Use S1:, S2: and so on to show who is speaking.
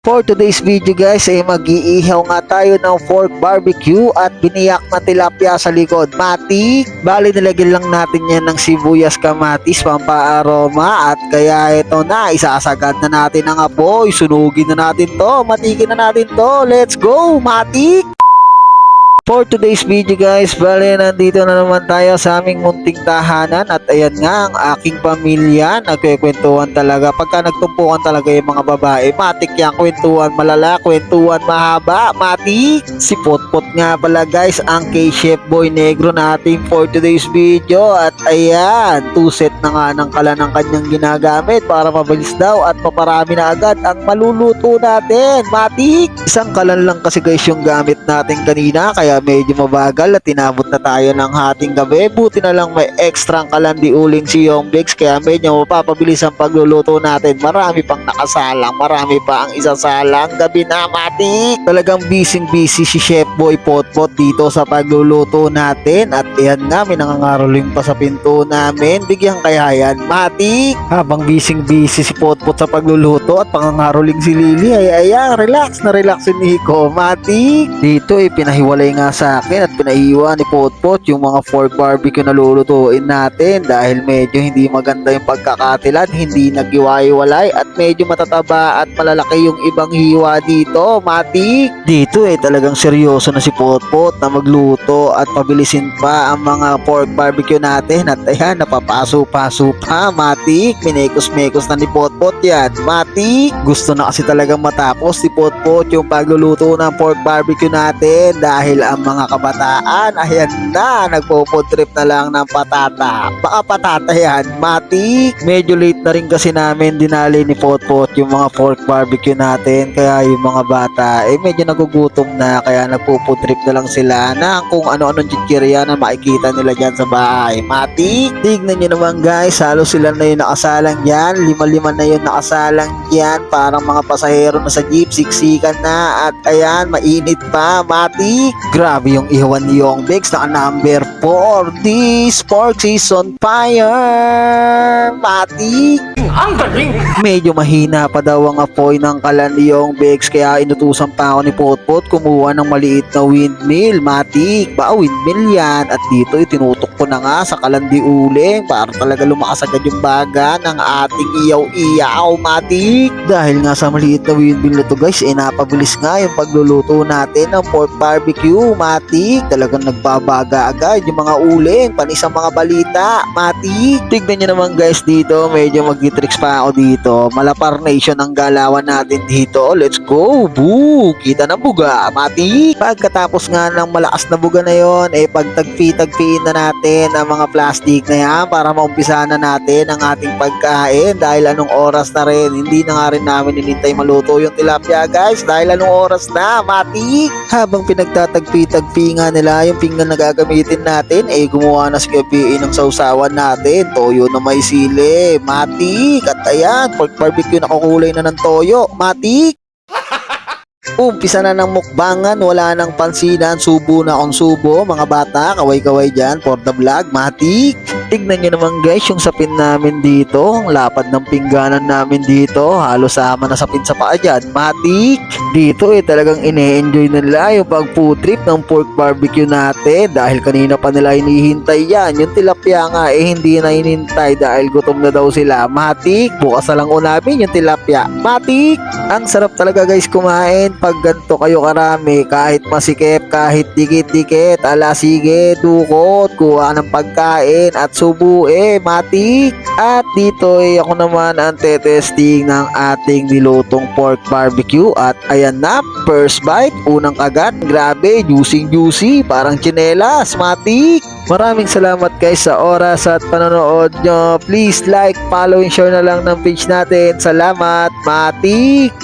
S1: For today's video guys ay mag-iihaw nga tayo ng pork barbecue at biniyak na tilapia sa likod. Matik! Bali nilagyan lang natin yan ng sibuyas, kamatis, pampaaroma at kaya ito na, isasagad na natin ang apoy. Sunugin na natin to, matikin na natin to. Let's go! Matik! For today's video guys, bale nandito na naman tayo sa aming munting tahanan at ayan nga ang aking pamilya, nagkikwentuhan talaga. Pagka nagtumpukan talaga yung mga babae, matik yan, kwentuhan malala, kwentuhan mahaba, matik. Si Potpot nga pala guys, ang kay Chef Boy Negro natin for today's video at ayan, 2 set na nga ng kalan ng kanyang ginagamit para mabilis daw at paparami na agad ang maluluto natin, matik. Isang kalan lang kasi guys yung gamit natin kanina kaya medyo mabagal at tinabot na tayo ng hating gabi. Buti na lang may extra kalandi uling si Yongbex kaya medyo mapapabilis ang pagluluto natin. Marami pang nakasalang, marami pa ang isasalang gabi na, mati. Talagang busy si Chef Boy Potpot dito sa pagluluto natin at yan nga, may nangangaroling pa sa pinto namin. Bigyan kaya yan, mati. Habang busy si Potpot sa pagluluto at pangangaroling si Lily ay ayan, relax si Nico, mati. Dito pinahiwalay nga sa akin at pinahiwa ni Potpot yung mga pork barbecue na lulutuin natin dahil medyo hindi maganda yung pagkakatilan, hindi naghiwa-hiwalay at medyo matataba at malalaki yung ibang hiwa dito, matik. Dito talagang seryoso na si Potpot na magluto at pabilisin pa ang mga pork barbecue natin at ayan, napapaso-paso pa, matik. Minekos-mekos na ni Potpot yan, matik. Gusto na kasi talagang matapos si Potpot yung pagluluto ng pork barbecue natin dahil ang mga kabataan, ayan na, nagpo-food trip na lang ng patata. Baka patata yan, matik. Medyo late na rin kasi namin dinali ni Potpot yung mga pork barbecue natin kaya yung mga bata medyo nagugutom na kaya nagpo-food trip na lang sila ng kung ano-anong chichirya na makikita nila dyan sa bahay, matik. Tignan nyo naman guys, halos sila na yung nakasalang yan, 5 na yung nakasalang yan, parang mga pasahero na sa jeep, siksikan na at ayan, mainit pa, matik. Grabe yung ihawan ni Yongbex na number 4. This pork is on fire, matik.
S2: Ang galing!
S1: Medyo mahina pa daw ang apoy ng kalan ni Yongbex kaya inutusan pa ako ni Potpot kumuha ng maliit na windmill, matik. Windmill yan at dito tinutok ko na nga sa kalandi uling para talaga lumakas agad yung baga ng ating iyaw-iyaw, matik. Dahil nga sa maliit na windmill na to guys, napabilis nga yung pagluluto natin ng pork barbecue, matik. Talagang nagbabaga agad yung mga uling panis ang mga balita, matik. Tignan nyo naman guys dito, medyo mag-tricks pa ako dito. Malapar nation ang galawan natin dito. Let's go, boo! Kita na buga, matik. Pagkatapos nga ng malakas na buga na yon, pagtagpi-tagpiin na natin ang mga plastic na yan para maumpisa na natin ang ating pagkain dahil anong oras na rin, hindi na nga rin namin inintay maluto yung tilapia guys dahil anong oras na, matik. Habang pinagtatagpi-tagpi nga nila yung pinggan na gagamitin natin, gumawa na si Gabi ng sausawan natin, toyo na may sili, matik. At ayan, pork barbecue na kukulay na ng toyo, matik. Umpisa na ng mukbangan, wala nang pansinan, subo na on subo, mga bata, kaway-kaway dyan for the vlog, matik. Tignan nyo naman guys yung sapin namin dito, ang lapad ng pingganan namin dito, halos sama na sapin sa paa dyan, matik. Dito talagang ine-enjoy nila yung pag-food trip ng pork barbecue natin dahil kanina pa nila hinihintay yan. Yung tilapia nga hindi na hinintay dahil gutom na daw sila, matik. Bukas na lang unapin yung tilapia, matik. Ang sarap talaga guys kumain pag ganito kayo karami, kahit masikip, kahit dikit-dikit, ala sige, dukot, kuha ng pagkain at subo matik. At dito ako naman ang testing ng ating nilutong pork barbecue at ayan na, first bite, unang kagat, grabe, juicy, parang tsinelas, matik. Maraming salamat guys sa oras at panonood nyo. Please like, follow, and share na lang ng page natin. Salamat, matik.